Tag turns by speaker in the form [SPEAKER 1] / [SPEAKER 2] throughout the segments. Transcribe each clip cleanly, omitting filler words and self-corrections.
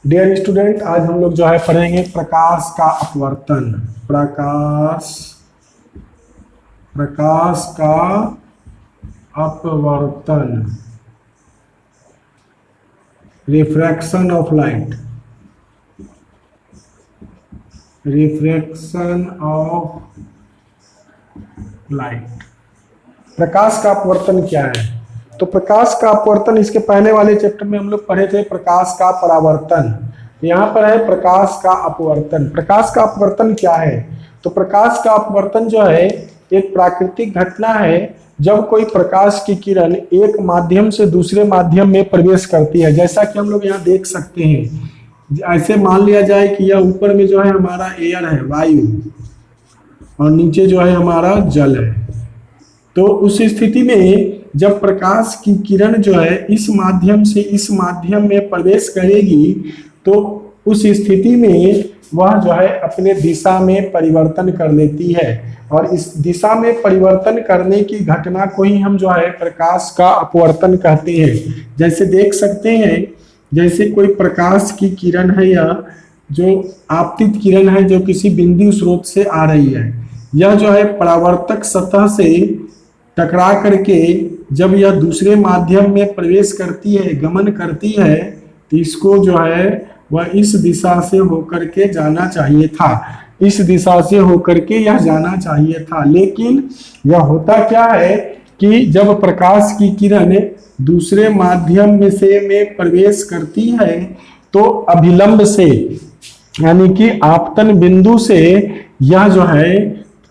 [SPEAKER 1] Dear student, आज हम लोग जो है पढ़ेंगे प्रकाश का अपवर्तन। प्रकाश का अपवर्तन, रिफ्रैक्शन ऑफ लाइट। प्रकाश का अपवर्तन क्या है? तो प्रकाश का अपवर्तन, इसके पहले वाले चैप्टर में हम लोग पढ़े थे प्रकाश का परावर्तन। यहाँ पर है प्रकाश का अपवर्तन। प्रकाश का अपवर्तन क्या है? तो प्रकाश का अपवर्तन जो है एक प्राकृतिक घटना है जब कोई प्रकाश की किरण एक माध्यम से दूसरे माध्यम में प्रवेश करती है। जैसा कि हम लोग यहाँ देख सकते हैं, ऐसे मान लिया जाए कि यह ऊपर में जो है हमारा एयर है, वायु, और नीचे जो है हमारा जल है। तो उस स्थिति में जब प्रकाश की किरण जो है इस माध्यम से इस माध्यम में प्रवेश करेगी तो उस स्थिति में वह जो है अपने दिशा में परिवर्तन कर लेती है, और इस दिशा में परिवर्तन करने की घटना को ही हम जो है प्रकाश का अपवर्तन कहते हैं। जैसे देख सकते हैं, जैसे कोई प्रकाश की किरण है या जो आपतित किरण है जो किसी बिंदु स्रोत से आ रही है, यह जो है परावर्तक सतह से टकरा करके जब यह दूसरे माध्यम में प्रवेश करती है, गमन करती है, तो इसको जो है वह इस दिशा से होकर के जाना चाहिए था, इस दिशा से होकर के यह जाना चाहिए था। लेकिन यह होता क्या है कि जब प्रकाश की किरण दूसरे माध्यम में प्रवेश करती है तो अभिलंब से, यानी कि आपतन बिंदु से यह जो है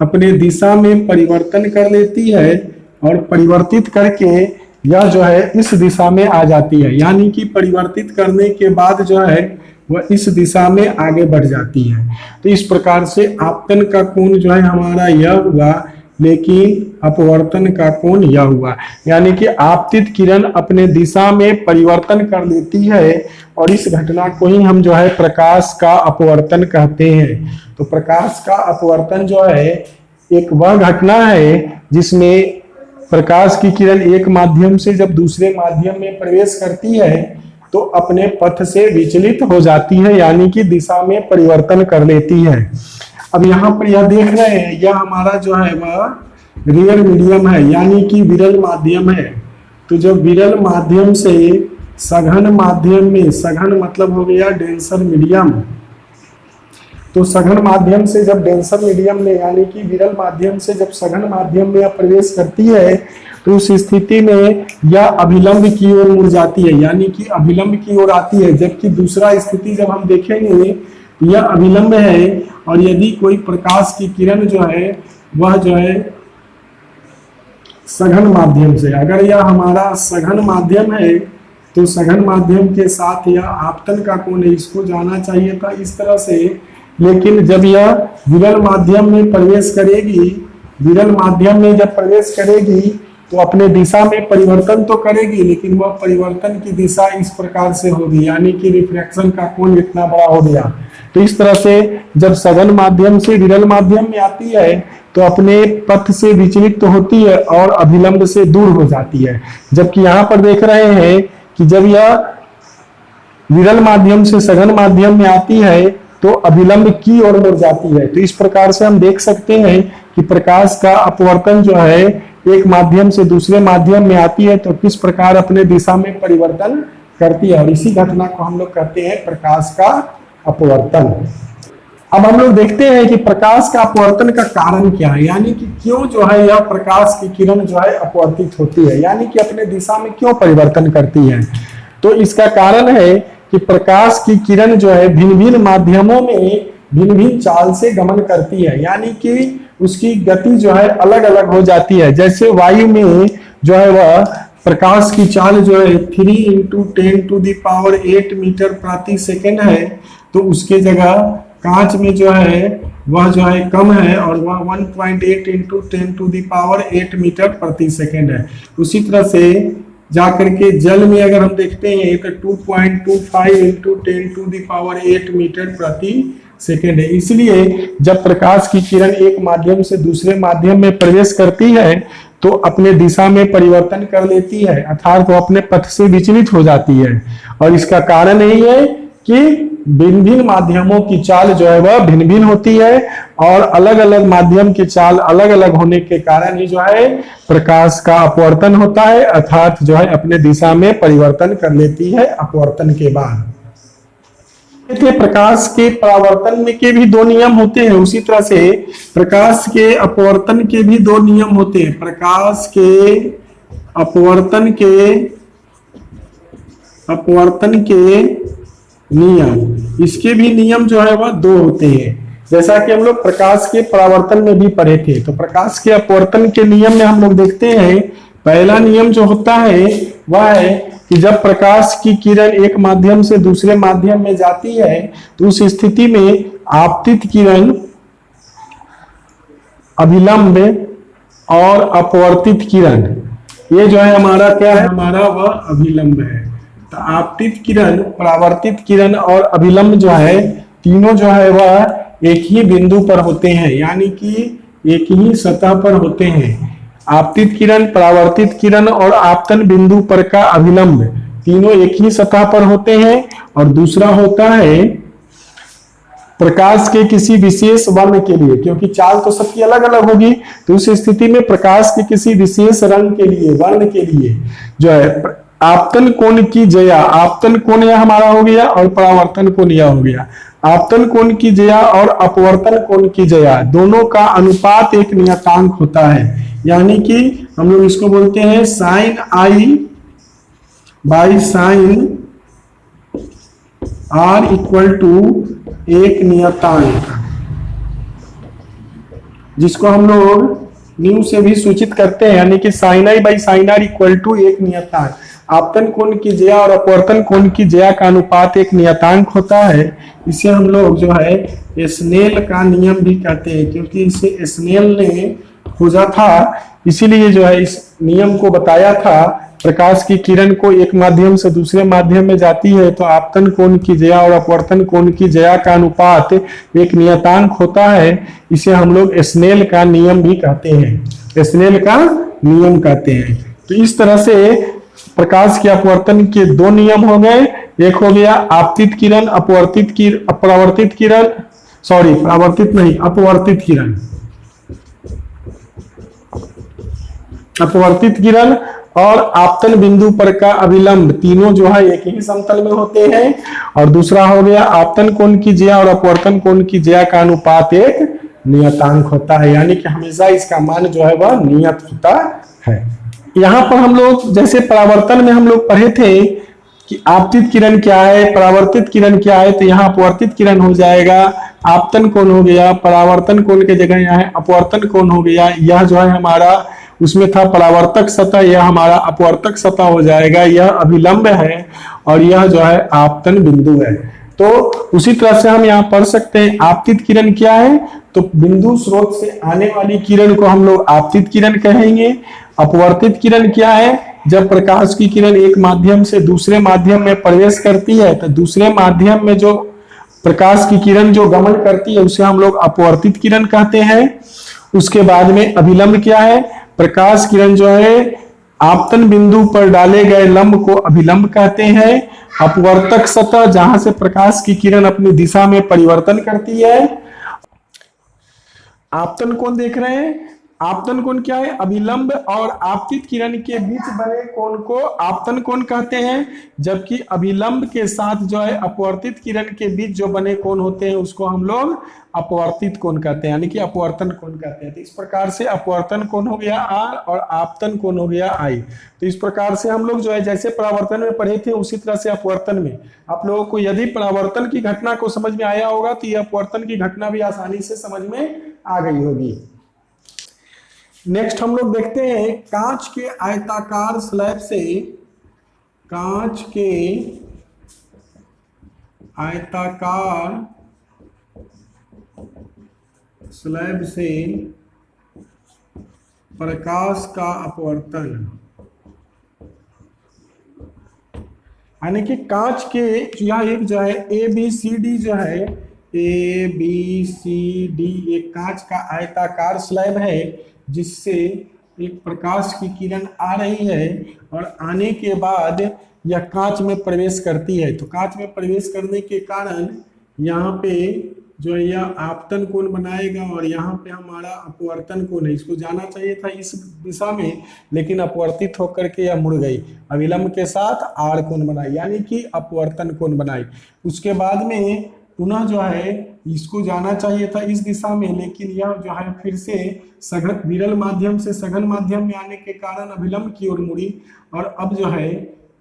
[SPEAKER 1] अपने दिशा में परिवर्तन कर लेती है, और परिवर्तित करके यह जो है इस दिशा में आ जाती है। यानी कि परिवर्तित करने के बाद जो है वह इस दिशा में आगे बढ़ जाती है। तो इस प्रकार से आपतन का कोण जो है हमारा यह हुआ, लेकिन अपवर्तन का कोण यह हुआ। यानी कि आपतित किरण अपने दिशा में परिवर्तन कर लेती है, और इस घटना को ही हम जो है प्रकाश का अपवर्तन कहते हैं। तो प्रकाश का अपवर्तन जो है एक वह घटना है जिसमें प्रकाश की किरण एक माध्यम से जब दूसरे माध्यम में प्रवेश करती है तो अपने पथ से विचलित हो जाती है, यानी कि दिशा में परिवर्तन कर लेती है। अब यहाँ पर यह देख रहे हैं, यह हमारा जो है वह रेयर मीडियम है, यानी कि विरल माध्यम है। तो जब विरल माध्यम से सघन माध्यम में, सघन मतलब हो गया डेंसर मीडियम, तो सघन माध्यम से जब डेंसर मीडियम में, यानी कि विरल माध्यम से जब सघन माध्यम में प्रवेश करती है तो उस स्थिति में यह अभिलंब की ओर मुड़ जाती है, यानी कि अभिलंब की ओर आती है। जबकि दूसरा स्थिति जब हम देखेंगे तो यह अभिलंब है, और यदि कोई प्रकाश की किरण जो है वह जो है सघन माध्यम से, अगर यह हमारा सघन माध्यम है तो सघन माध्यम के साथ यह आपतन का कोण है, इसको जाना चाहिए था इस तरह से। लेकिन जब यह विरल माध्यम में प्रवेश करेगी, विरल माध्यम में जब प्रवेश करेगी तो अपने दिशा में परिवर्तन तो करेगी, लेकिन वह परिवर्तन की दिशा इस प्रकार से होगी, यानी कि रिफ्रैक्शन का कोण इतना बड़ा हो गया। तो इस तरह से जब सघन माध्यम से विरल माध्यम में आती है तो अपने पथ से विचलित तो होती है और अभिलंब से दूर हो जाती है। जबकि यहाँ पर देख रहे हैं कि जब यह विरल माध्यम से सघन माध्यम में आती है तो अभिलंब की ओर मुड़ जाती है। तो इस प्रकार से हम देख सकते हैं कि प्रकाश का अपवर्तन जो है एक माध्यम से दूसरे माध्यम में आती है तो किस प्रकार अपने दिशा में परिवर्तन करती है, और इसी घटना को हम लोग कहते हैं प्रकाश का अपवर्तन। अब हम लोग देखते हैं कि प्रकाश का अपवर्तन का कारण क्या है, यानी कि क्यों जो है यह प्रकाश की किरण जो है अपवर्तित होती है, यानी कि अपने दिशा में क्यों परिवर्तन करती है। तो इसका कारण है कि प्रकाश की किरण जो है भिन्न भिन्न माध्यमों में भिन्न भिन्न चाल से गमन करती है, यानी कि उसकी गति जो है अलग अलग हो जाती है। जैसे वायु में जो है वह प्रकाश की चाल जो है 3 × 10⁸ मीटर प्रति सेकंड है, तो उसके जगह कांच में जो है वह जो है कम है, और वह 1.8 × 10⁸ मीटर प्रति सेकंड है। उसी तरह से जाकर के जल में अगर हम देखते हैं तो 2.25 × 10⁸ मीटर प्रति सेकेंड है। इसलिए जब प्रकाश की किरण एक माध्यम से दूसरे माध्यम में प्रवेश करती है तो अपने दिशा में परिवर्तन कर लेती है, अर्थात वो अपने पथ से विचलित हो जाती है। और इसका कारण यही है कि भिन्न भिन्न माध्यमों की चाल जो है वह भिन्न भिन्न होती है और अलग अलग माध्यम की चाल अलग अलग होने के कारण ही जो है प्रकाश का अपवर्तन होता है, अर्थात जो है अपने दिशा में परिवर्तन कर लेती है अपवर्तन के बाद। प्रकाश के परावर्तन में के भी दो नियम होते हैं, उसी तरह से प्रकाश के अपवर्तन के भी दो नियम होते हैं। प्रकाश के अपवर्तन के नियम, इसके भी नियम जो है वह दो होते हैं, जैसा कि हम लोग प्रकाश के परावर्तन में भी पढ़े थे। तो प्रकाश के अपवर्तन के नियम में हम लोग देखते हैं, पहला नियम जो होता है वह है कि जब प्रकाश की किरण एक माध्यम से दूसरे माध्यम में जाती है तो उस स्थिति में आपतित किरण, अभिलंब और अपवर्तित किरण, ये जो है हमारा क्या है, हमारा वह अभिलंब है। तो आपतित किरण, परावर्तित किरण और अभिलंब जो है तीनों जो है वह एक ही बिंदु पर होते हैं, यानी कि एक ही सतह पर होते हैं। आपतित किरण, परावर्तित किरण और आपतन बिंदु पर का अभिलंब तीनों एक ही सतह पर होते हैं। और दूसरा होता है प्रकाश के किसी विशेष वर्ण के लिए, क्योंकि चाल तो सबकी अलग अलग होगी, तो उस स्थिति में प्रकाश के किसी विशेष रंग के लिए, वर्ण के लिए जो है आपतन कोण की जया, आपतन कोण यह हमारा हो गया और परावर्तन कोण यह हो गया। आपतन कोण की जया और अपवर्तन कोण की जया दोनों का अनुपात एक नियतांक होता है, यानी कि हम लोग इसको बोलते हैं sine i by sine r equal to एक नियतांक, जिसको हम लोग न्यू से भी सूचित करते हैं, यानी कि sine i by sine r equal to एक नियतांक। आपतन कोण की जया और अपवर्तन कोण की जया का अनुपात एक नियतांक होता है। इसे हम लोग जो है स्नेल का नियम भी कहते हैं, क्योंकि इसे स्नेल ने खोजा था, इसीलिए जो है इस नियम को बताया था। प्रकाश की किरण को एक माध्यम से दूसरे माध्यम में जाती है तो आपतन कोण की जया और अपवर्तन कोण की जया का अनुपात एक नियतांक होता है। इसे हम लोग स्नेल का नियम भी कहते हैं, स्नेल का नियम कहते हैं। तो इस तरह से प्रकाश के अपवर्तन के दो नियम हो गए, एक हो गया आपतित किरण, अपवर्तित किरण, परावर्तित किरण, सॉरी परावर्तित नहीं, अपवर्तित किरण, अपवर्तित किरण और आपतन बिंदु पर का अभिलंब, तीनों जो है एक ही समतल में होते हैं। और दूसरा हो गया आपतन कोण की जया और अपवर्तन कोण की जया का अनुपात एक नियतांक होता है, यानी कि हमेशा इसका मान जो है वह नियत होता है। यहाँ पर हम लोग जैसे परावर्तन में हम लोग पढ़े थे कि आपतित किरण क्या है, परावर्तित किरण क्या है, तो यहाँ अपवर्तित किरण हो जाएगा, आपतन कोण हो गया, परावर्तन कोण के जगह यहाँ अपवर्तन कोण हो गया। यह जो है हमारा उसमें था परावर्तक सतह, यह हमारा अपवर्तक सतह हो जाएगा। यह अभिलंब है और यह जो है आपतन बिंदु है। तो उसी तरह से हम यहाँ पढ़ सकते हैं आपतित किरण क्या है, तो बिंदु स्रोत से आने वाली किरण को हम लोग आपतित किरण कहेंगे। अपवर्तित किरण क्या है, जब प्रकाश की किरण एक माध्यम से दूसरे माध्यम में प्रवेश करती है तो दूसरे माध्यम में जो प्रकाश की किरण जो गमन करती है उसे हम लोग अपवर्तित किरण कहते हैं। उसके बाद में अभिलंब क्या है, प्रकाश किरण जो है आपतन बिंदु पर डाले गए लंब को अभिलंब कहते हैं। अपवर्तक सतह, जहां से प्रकाश की किरण अपनी दिशा में परिवर्तन करती है। आपतन कोण देख रहे हैं, आपतन कोण क्या है, अभिलंब और आपतित किरण के बीच बने कोण को आपतन कोण कहते हैं, जबकि अभिलंब के साथ जो है अपवर्तित किरण के बीच जो बने कोण होते हैं उसको हम लोग अपवर्तित कोण कहते हैं, यानी कि अपवर्तन कोण कहते हैं। तो इस प्रकार से अपवर्तन कोण हो गया आर और आपतन कोण हो गया आई। तो इस प्रकार से हम लोग जो है जैसे परावर्तन में पढ़े थे उसी तरह से अपवर्तन में आप लोगों को यदि परावर्तन की घटना को समझ में आया होगा तो यह अपवर्तन की घटना भी आसानी से समझ में आ गई होगी। नेक्स्ट हम लोग देखते हैं कांच के आयताकार स्लैब से, कांच के आयताकार स्लैब से प्रकाश का अपवर्तन, यानी कि कांच के यह एक जो है ए बी सी डी जो है, ए बी सी डी एक कांच का आयताकार स्लैब है जिससे एक प्रकाश की किरण आ रही है और आने के बाद यह कांच में प्रवेश करती है। तो कांच में प्रवेश करने के कारण यहाँ पे जो है यह आपतन कोण बनाएगा और यहाँ पे हमारा अपवर्तन कोण है। इसको जाना चाहिए था इस दिशा में, लेकिन अपवर्तित होकर के यह मुड़ गई, अभिलंब के साथ आड़ कोण बनाई, यानी कि अपवर्तन कोण बनाई। उसके बाद में पुनः जो है इसको जाना चाहिए था इस दिशा में, लेकिन यह जो है फिर से सघन विरल माध्यम से सघन माध्यम में आने के कारण अभिलंब की ओर मुड़ी, और अब जो है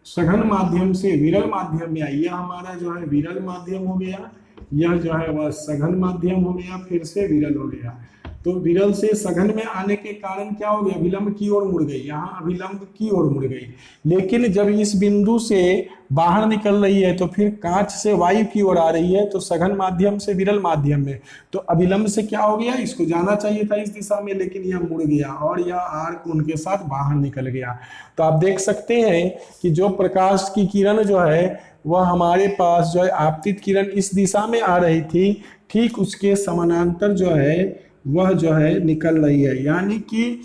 [SPEAKER 1] सघन माध्यम से विरल माध्यम में आई। यह हमारा जो है विरल माध्यम हो गया, यह जो है वह सघन माध्यम हो गया, फिर से विरल हो गया। तो विरल से सघन में आने के कारण क्या हो गया, अभिलंब की ओर मुड़ गई, यहाँ अभिलंब की ओर मुड़ गई। लेकिन जब इस बिंदु से बाहर निकल रही है तो फिर कांच से वायु की ओर आ रही है, तो सघन माध्यम से विरल माध्यम में, तो अभिलंब से क्या हो गया, इसको जाना चाहिए था इस दिशा में, लेकिन यह मुड़ गया और यह आर कोण के साथ बाहर निकल गया। तो आप देख सकते हैं कि जो प्रकाश की किरण जो है वह हमारे पास जो है आपतित किरण इस दिशा में आ रही थी, ठीक उसके समानांतर जो है वह जो है निकल रही है, यानी कि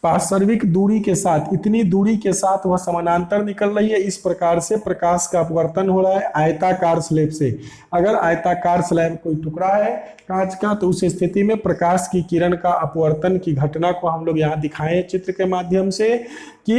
[SPEAKER 1] पार्श्विक दूरी के साथ, इतनी दूरी के साथ वह समानांतर निकल रही है। इस प्रकार से प्रकाश का अपवर्तन हो रहा है आयताकार स्लैब से। अगर आयताकार स्लैब कोई टुकड़ा है कांच का, तो उस स्थिति में प्रकाश की किरण का अपवर्तन की घटना को हम लोग यहाँ दिखाएं चित्र के माध्यम से, कि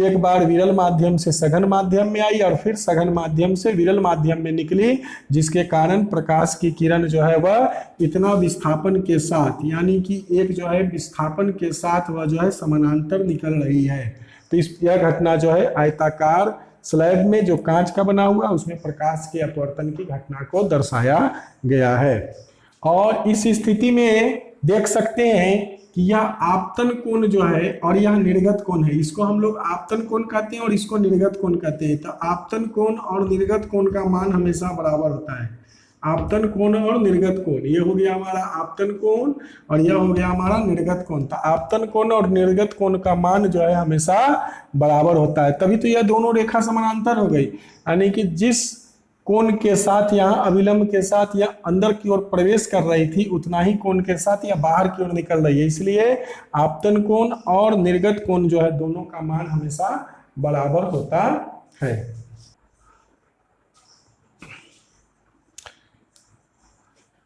[SPEAKER 1] एक बार विरल माध्यम से सघन माध्यम में आई और फिर सघन माध्यम से विरल माध्यम में निकली, जिसके कारण प्रकाश की किरण जो है वह इतना विस्थापन के साथ, यानी कि एक जो है विस्थापन के साथ वह जो है समानांतर निकल रही है। तो यह घटना जो है आयताकार स्लैब में जो कांच का बना हुआ उसमें प्रकाश के अपवर्तन की घटना को दर्शाया गया है। और इस स्थिति में देख सकते हैं कि यह आपतन कोण जो है और यह निर्गत कोण है, इसको हम लोग आपतन कोण कहते हैं और इसको निर्गत कोण कहते हैं। तो आपतन कोण और निर्गत कोण का मान हमेशा बराबर होता है। आपतन कोण और निर्गत कोण, ये हो गया हमारा आपतन कोण और यह हो गया हमारा निर्गत कोण। तो आपतन कोण और निर्गत कोण का मान जो है हमेशा बराबर होता है, तभी तो यह दोनों रेखा समानांतर हो गई। यानी कि जिस कोण के साथ यहाँ अभिलंब के साथ यह अंदर की ओर प्रवेश कर रही थी, उतना ही कोण के साथ यह बाहर की ओर निकल रही है। इसलिए आपतन कोण और निर्गत कोण जो है दोनों का मान हमेशा बराबर होता है।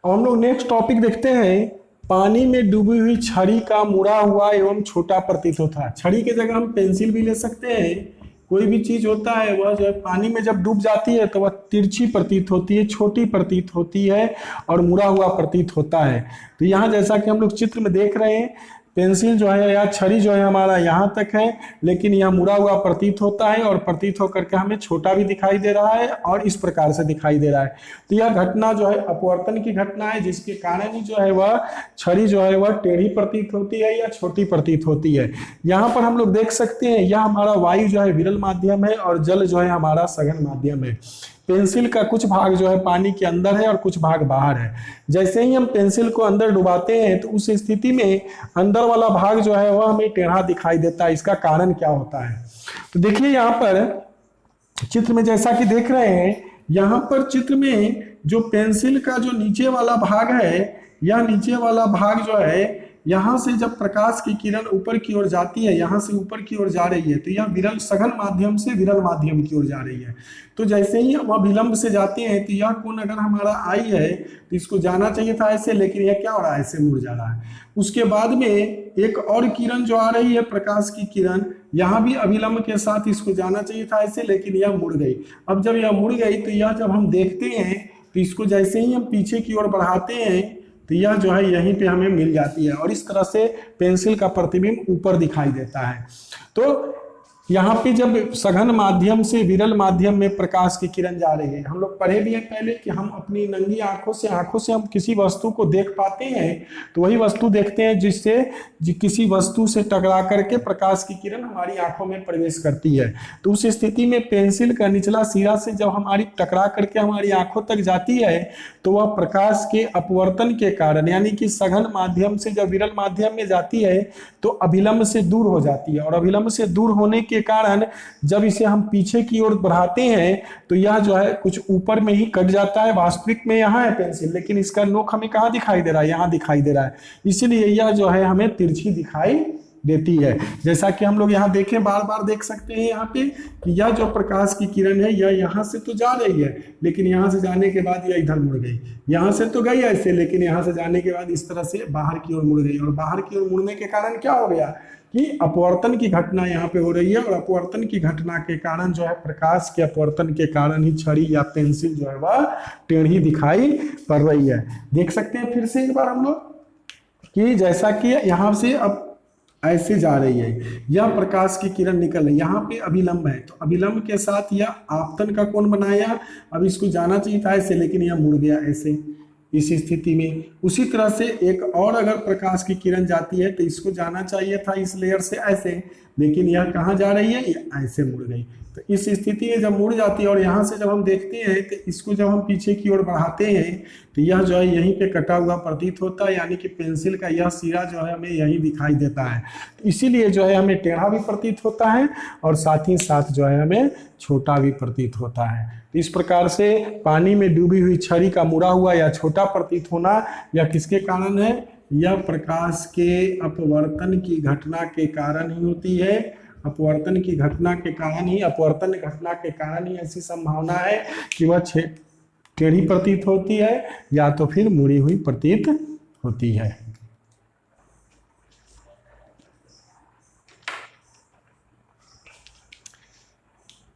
[SPEAKER 1] अब हम लोग नेक्स्ट टॉपिक देखते हैं। पानी में डूबी हुई छड़ी का मुड़ा हुआ एवं छोटा प्रतीत होता है। छड़ी की जगह हम पेंसिल भी ले सकते हैं। कोई भी चीज होता है वह जो है पानी में जब डूब जाती है तो वह तिरछी प्रतीत होती है, छोटी प्रतीत होती है और मुड़ा हुआ प्रतीत होता है। तो यहाँ जैसा कि हम लोग चित्र में देख रहे हैं, पेंसिल जो है या छड़ी जो है हमारा यहाँ तक है, लेकिन यह मुड़ा हुआ प्रतीत होता है और प्रतीत होकर के हमें छोटा भी दिखाई दे रहा है और इस प्रकार से दिखाई दे रहा है। तो यह घटना जो है अपवर्तन की घटना है, जिसके कारण ही जो है वह छड़ी जो है वह टेढ़ी प्रतीत होती है या छोटी प्रतीत होती है। यहाँ पर हम लोग देख सकते हैं यह हमारा वायु जो है विरल माध्यम है और जल जो है हमारा सघन माध्यम है। पेंसिल का कुछ भाग जो है पानी के अंदर है और कुछ भाग बाहर है। जैसे ही हम पेंसिल को अंदर डुबाते हैं तो उस स्थिति में अंदर वाला भाग जो है वह हमें टेढ़ा दिखाई देता है। इसका कारण क्या होता है, तो देखिए यहाँ पर चित्र में जैसा कि देख रहे हैं, यहाँ पर चित्र में जो पेंसिल का जो नीचे वाला भाग है, यह नीचे वाला भाग जो है यहाँ से जब प्रकाश की किरण ऊपर की ओर जाती है, यहाँ से ऊपर की ओर जा रही है, तो यह विरल सघन माध्यम से विरल माध्यम की ओर जा रही है। तो जैसे ही हम विलंब से जाते हैं तो यह कोण अगर हमारा आई है तो इसको जाना चाहिए था ऐसे, लेकिन यह क्या हो रहा है, ऐसे मुड़ जा रहा है। उसके बाद में एक और किरण जो आ रही है प्रकाश की किरण, यहाँ भी अभिलंब के साथ इसको जाना चाहिए था ऐसे, लेकिन यह मुड़ गई। अब जब यह मुड़ गई तो यह जब हम देखते हैं तो इसको जैसे ही हम पीछे की ओर बढ़ाते हैं तो यह जो है यहीं पे हमें मिल जाती है और इस तरह से पेंसिल का प्रतिबिंब ऊपर दिखाई देता है। तो यहाँ पे जब सघन माध्यम से विरल माध्यम में प्रकाश की किरण जा रही है, हम लोग पढ़े भी हैं पहले कि हम अपनी नंगी आंखों से हम किसी वस्तु को देख पाते हैं तो वही वस्तु देखते हैं जिससे किसी वस्तु से टकरा करके प्रकाश की किरण हमारी आंखों में प्रवेश करती है। तो उस स्थिति में पेंसिल का निचला सिरा से जब हमारी टकरा करके हमारी आंखों तक जाती है तो वह प्रकाश के अपवर्तन के कारण, यानी कि सघन माध्यम से जब विरल माध्यम में जाती है तो अभिलंब से दूर हो जाती है और अभिलंब से दूर होने के कारण जब इसे हम पीछे की ओर बढ़ाते हैं तो यह जो है कुछ ऊपर में ही कट जाता है। वास्तविक में यहाँ है पेंसिल, लेकिन इसका नोक हमें कहाँ दिखाई दे रहा है, यहाँ दिखाई दे रहा है, इसीलिए यह जो है हमें तिरछी दिखाई देती है। जैसा कि हम लोग यहाँ देखें, बार बार देख सकते हैं यहाँ पे कि यह जो प्रकाश की किरण है यह यहाँ से तो जा रही है, लेकिन यहाँ से जाने के बाद यह इधर मुड़ गई। यहाँ से तो गई ऐसे, लेकिन यहाँ से जाने के बाद इस तरह से बाहर की ओर मुड़ गई, और बाहर की ओर मुड़ने के कारण क्या हो गया कि अपवर्तन की घटना यहाँ पे हो रही है, और अपवर्तन की घटना के कारण जो है प्रकाश के अपवर्तन के कारण ही छड़ी या पेंसिल जो है वह टेढ़ी दिखाई पड़ रही है। देख सकते हैं फिर से एक बार हम लोग कि जैसा कि यहाँ से अब ऐसे जा रही है, यह प्रकाश की किरण निकल रही है, यहाँ पे अभिलंब है, तो अभिलंब के साथ यह आपतन का कोण बनाया। अब इसको जाना चाहिए था ऐसे, लेकिन यह मुड़ गया ऐसे इस स्थिति में। उसी तरह से एक और अगर प्रकाश की किरण जाती है तो इसको जाना चाहिए था इस लेयर से ऐसे, लेकिन यह कहाँ जा रही है, ये ऐसे मुड़ गई। तो इस स्थिति में जब मुड़ जाती है और यहाँ से जब हम देखते हैं तो इसको जब हम पीछे की ओर बढ़ाते हैं तो यह जो है यहीं पे कटा हुआ प्रतीत होता है, यानी कि पेंसिल का यह सिरा जो है हमें यहीं दिखाई देता है। तो इसीलिए जो है हमें टेढ़ा भी प्रतीत होता है और साथ ही साथ जो है हमें छोटा भी प्रतीत होता है। तो इस प्रकार से पानी में डूबी हुई छड़ी का मुड़ा हुआ या छोटा प्रतीत होना यह किसके कारण है, यह प्रकाश के अपवर्तन की घटना के कारण ही होती है। अपवर्तन की घटना के कारण ही, अपवर्तन घटना के कारण ही ऐसी संभावना है कि वह टेढ़ी प्रतीत होती है या तो फिर मुड़ी हुई प्रतीत होती है।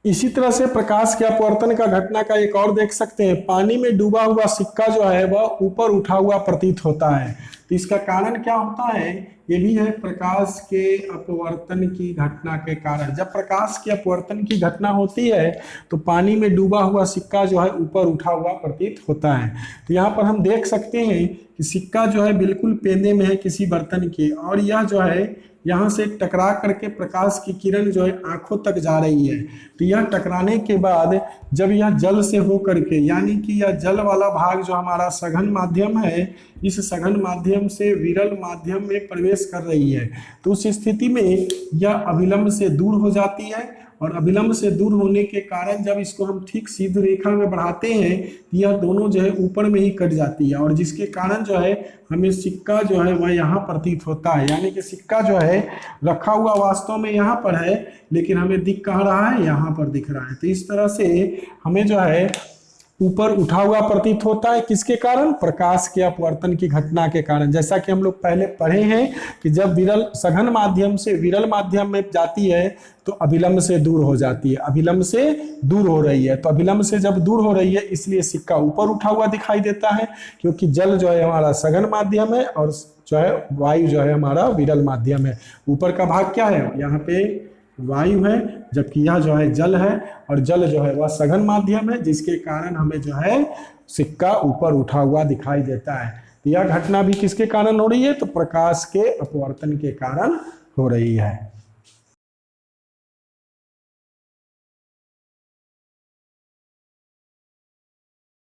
[SPEAKER 1] इसी तरह से प्रकाश के अपवर्तन का घटना का एक और देख सकते हैं, पानी में डूबा हुआ सिक्का जो है वह ऊपर उठा हुआ प्रतीत होता है। तो इसका कारण क्या होता है, ये भी है प्रकाश के अपवर्तन की घटना के कारण। जब प्रकाश के अपवर्तन की घटना होती है तो पानी में डूबा हुआ सिक्का जो है ऊपर उठा हुआ प्रतीत होता है। तो यहाँ पर हम देख सकते हैं कि सिक्का जो है बिल्कुल पेंदे में है किसी बर्तन के, और यह जो है यहाँ से टकरा करके प्रकाश की किरण जो है आंखों तक जा रही है। तो यह टकराने के बाद जब यह जल से हो करके, यानी कि यह जल वाला भाग जो हमारा सघन माध्यम है, इस सघन माध्यम से विरल माध्यम में प्रवेश कर रही है, तो उस स्थिति में यह अभिलंब से दूर हो जाती है, और अभिलंब से दूर होने के कारण जब इसको हम ठीक सीधी रेखा में बढ़ाते हैं तो यह दोनों जो है ऊपर में ही कट जाती है, और जिसके कारण जो है हमें सिक्का जो है वह यहाँ प्रतीत होता है। यानी कि सिक्का जो है रखा हुआ वास्तव में यहाँ पर है, लेकिन हमें दिख कहाँ रहा है, यहाँ पर दिख रहा है। तो इस तरह से हमें जो है ऊपर उठा हुआ प्रतीत होता है, किसके कारण, प्रकाश के अपवर्तन की घटना के कारण। जैसा कि हम लोग पहले पढ़े हैं कि जब विरल सघन माध्यम से विरल माध्यम में जाती है तो अभिलंब से दूर हो जाती है, अभिलंब से दूर हो रही है। तो अभिलंब से जब दूर हो रही है इसलिए सिक्का ऊपर उठा हुआ दिखाई देता है, क्योंकि जल जो है हमारा सघन माध्यम है और जो है वायु जो है हमारा विरल माध्यम है। ऊपर का भाग क्या है, यहाँ पे वायु है, जबकि यह जो है जल है, और जल जो है वह सघन माध्यम है, जिसके कारण हमें जो है सिक्का ऊपर उठा हुआ दिखाई देता है। यह घटना भी किसके कारण हो रही है, तो प्रकाश के अपवर्तन के कारण हो रही है।